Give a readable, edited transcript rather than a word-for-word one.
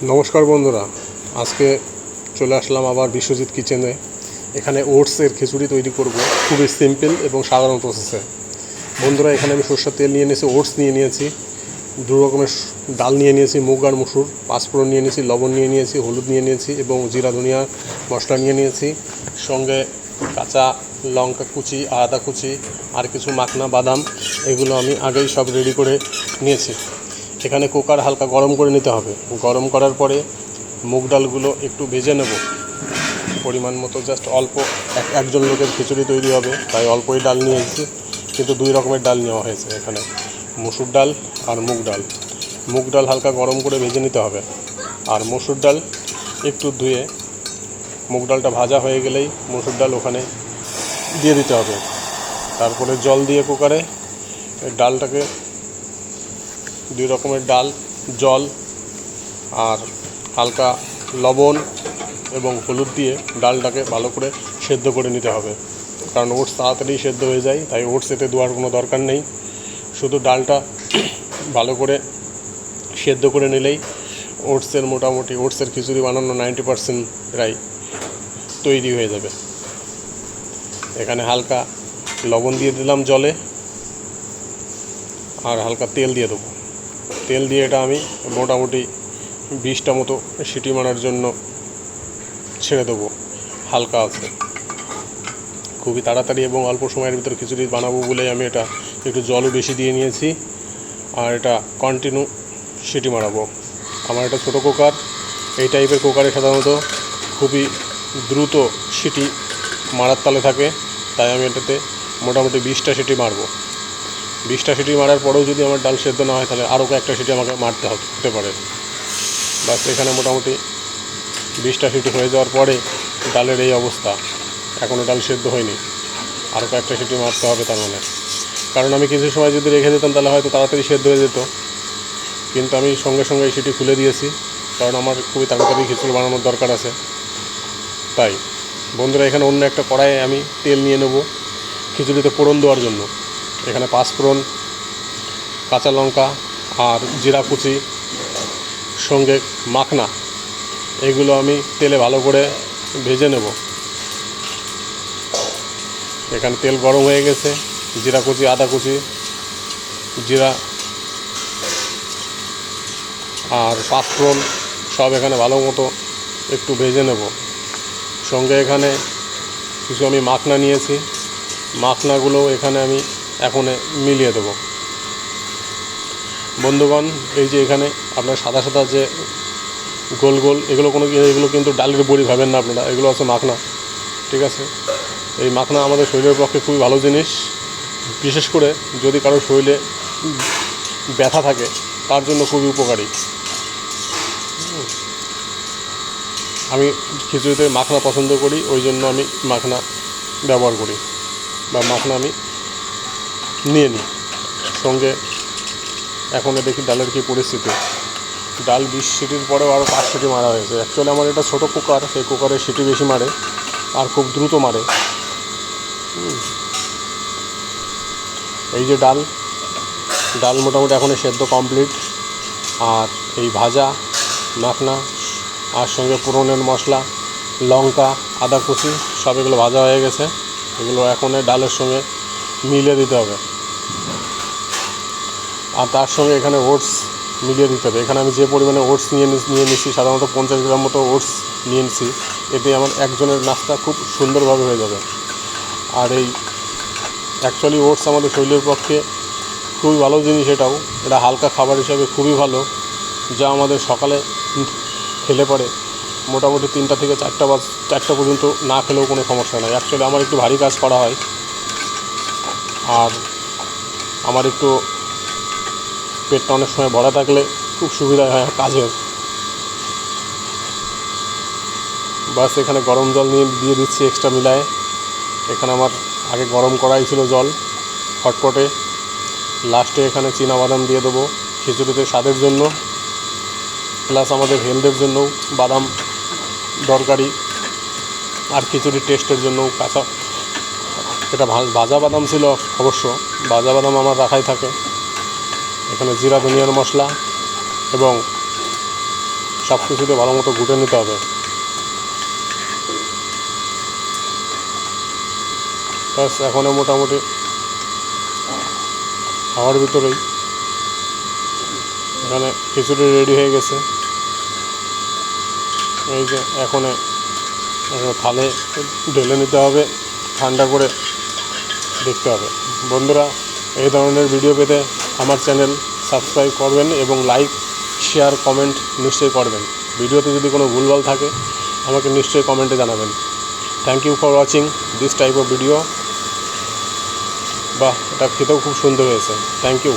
নমস্কার বন্ধুরা, আজকে চলে আসলাম আবার বিশ্বজিৎ কিচেনে। এখানে ওটসের খিচুড়ি তৈরি করব, খুবই সিম্পল এবং সাধারণ প্রসেসে। বন্ধুরা, এখানে আমি সরষের তেল নিয়ে নিয়েছি, ওটস নিয়ে নিয়েছি, দু রকমের ডাল নিয়ে নিয়েছি, মুগ আর মসুর, পাঁচফোড়ন নিয়ে নিয়েছি, লবণ নিয়ে নিয়েছি, হলুদ নিয়ে নিয়েছি এবং জিরা ধনিয়া মশলা নিয়ে নিয়েছি। সঙ্গে কাঁচা লঙ্কা কুচি, আদা কুচি আর কিছু মাখনা বাদাম, এগুলো আমি আগেই সব রেডি করে নিয়েছি। এখানে কুকার হালকা গরম করে নিতে হবে। গরম করার পরে মুগ ডালগুলো একটু ভেজে নেব পরিমাণ মতো, জাস্ট অল্প। একজন লোকের খিচুড়ি তৈরি হবে তাই অল্পই ডাল নিয়েছি, কিন্তু দুই রকমের ডাল নেওয়া হয়েছে এখানে, মসুর ডাল আর মুগ ডাল। মুগ ডাল হালকা গরম করে ভেজে নিতে হবে, আর মসুর ডাল একটু ধুয়ে, মুগ ডালটা ভাজা হয়ে গেলেই মসুর ডাল ওখানে দিয়ে দিতে হবে। তারপরে জল দিয়ে কুকারে ডালটাকে, দুই রকমের ডাল, জল আর হালকা লবণ এবং হলুদ দিয়ে ডালটাকে ভালো করে সেদ্ধ করে নিতে হবে। কারণ ওটস তাড়াতাড়ি সেদ্ধ হয়ে যায়, তাই ওটস এতে দেওয়ার কোনো দরকার নেই। শুধু ডালটা ভালো করে সেদ্ধ করে নিলেই মোটামুটি ওটসের খিচুড়ি বানানো 90% প্রায় তৈরি হয়ে যাবে। এখানে হালকা লবণ দিয়ে দিলাম জলে, আর হালকা তেল দিয়ে দেবো। তেল দিয়ে এটা আমি মোটামুটি 20টা মতো সিটি মারার জন্য ছেড়ে দেবো হালকা আছে। খুবই তাড়াতাড়ি এবং অল্প সময়ের ভিতর খিচুড়ি বানাবো বলে আমি এটা একটু জলও বেশি দিয়ে নিয়েছি, আর এটা কন্টিনিউ সিটি মারাবো। আমার এটা ছোটো কুকার, এই টাইপের কুকারে সাধারণত খুবই দ্রুত সিটি মারার তালে থাকে, তাই আমি এটাতে মোটামুটি 20টা সিটি মারবো। 20টা সিটি মারার পরেও যদি আমার ডাল সেদ্ধ না হয়, তাহলে আরও কয়েকটা সিটি আমাকে মারতে হতে পারে। বাস, এখানে মোটামুটি 20টা সিটি হয়ে যাওয়ার পরে ডালের এই অবস্থা, এখনও ডাল সেদ্ধ হয়নি, আরও কয়েকটা সিটি মারতে হবে তার মানে। কারণ আমি কিছু সময় যদি রেখে দিতাম তাহলে হয়তো তাড়াতাড়ি সেদ্ধ হয়ে যেত, কিন্তু আমি সঙ্গে সঙ্গে এই সিটি খুলে দিয়েছি, কারণ আমার খুবই তাড়াতাড়ি খিচুড়ি বানানোর দরকার আছে। তাই বন্ধুরা, এখানে অন্য একটা কড়াইয়ে আমি তেল নিয়ে নেব খিচুড়িতে ফোড়ন দেওয়ার জন্য। এখানে পাঁচফোড়ন, কাঁচা লঙ্কা আর জিরা কুচি, সঙ্গে মাখনা, এগুলো আমি তেলে ভালো করে ভেজে নেব। এখানে তেল গরম হয়ে গেছে, জিরা কুচি, আদা কুচি, জিরা আর পাঁচফোড়ন সব এখানে ভালো মতো একটু ভেজে নেব। সঙ্গে এখানে কিছু আমি মাখনা নিয়েছি, মাখনাগুলো এখানে আমি এখন মিলিয়ে দেব। বন্ধুগণ, এই যে এখানে আপনার সাদা সাদা যে গোল গোল, এগুলো কিন্তু ডালের বড়ি ভাবেন না আপনারা, এগুলো আছে মাখনা, ঠিক আছে? এই মাখনা আমাদের শরীরের পক্ষে খুবই ভালো জিনিস, বিশেষ করে যদি কারো শরীরে ব্যথা থাকে তার জন্য খুবই উপকারী। আমি খিচুড়িতে মাখনা পছন্দ করি, ওই জন্য আমি মাখনা ব্যবহার করি, বা মাখনা আমি নিয়ে নিই সঙ্গে। এখন দেখি ডালের কী পরিস্থিতি। ডাল 20 সিটির পরেও আরও 5 সিটি মারা হয়েছে। অ্যাকচুয়ালি আমার এটা ছোটো কুকার, সেই কুকারে সিটি বেশি মারে আর খুব দ্রুত মারে। এই যে ডাল মোটামুটি এখন সেদ্ধ কমপ্লিট, আর এই ভাজা মাখনা আর সঙ্গে পুরনের মশলা, লঙ্কা, আদা কুচি সব এগুলো ভাজা হয়ে গেছে। এগুলো এখন ডালের সঙ্গে মিলিয়ে দিতে হবে, আর তার সঙ্গে এখানে ওটস মিলিয়ে দিতে হবে। এখানে আমি যে পরিমাণে ওটস নিয়ে নিচ্ছি, সাধারণত 50 গ্রাম মতো ওটস নিয়ে নিচ্ছি। এতে আমার একজনের নাস্তা খুব সুন্দরভাবে হয়ে যাবে। আর এই অ্যাকচুয়ালি ওটস আমাদের শরীরের পক্ষে খুবই ভালো জিনিস। এটা হালকা খাবার হিসাবে খুবই ভালো, যা আমাদের সকালে খেলে পরে মোটামুটি 3টা থেকে 4টা পর্যন্ত না খেলেও কোনো সমস্যা নয়। অ্যাকচুয়ালি আমার একটু ভারী কাজ করা হয়, আর আমার একটু পেটটা অনেক সময় ভরা থাকলে খুব সুবিধা হয় কাজের। বাস, এখানে গরম জল দিয়ে দিচ্ছি এক্সট্রা মিলায়। এখানে আমার আগে গরম করাই ছিল জল হটপটে। লাস্টে এখানে চীনাবাদাম দিয়ে দেবো খিচুড়িতে স্বাদের জন্য, প্লাস আমাদের হেলথের জন্যও বাদাম দরকারি, আর খিচুড়ির টেস্টের জন্যও কাঁচা। এটা ভাজা বাদাম ছিল অবশ্য, ভাজা বাদাম আমার রাখাই থাকে। এখানে জিরা ধনিয়ার মশলা এবং সব কিছুতে ভালো মতো ঘুটে নিতে হবে। ব্যাস এখন মোটামুটি হাওয়ার ভিতরেই এখানে খিচুড়ি রেডি হয়ে গেছে। এই যে এখন থালে ঢেলে নিতে হবে, ঠান্ডা করে দেখতে হবে। বন্ধুরা, এই ধরনের ভিডিও পেতে আমার চ্যানেল সাবস্ক্রাইব করবেন এবং লাইক, শেয়ার, কমেন্ট নিশ্চয়ই করবেন। ভিডিওতে যদি কোনো ভুলভাল থাকে আমাকে নিশ্চয়ই কমেন্টে জানাবেন। Thank you for watching this type of video. বাহ, এটা খেতেও খুব সুন্দর হয়েছে। Thank you.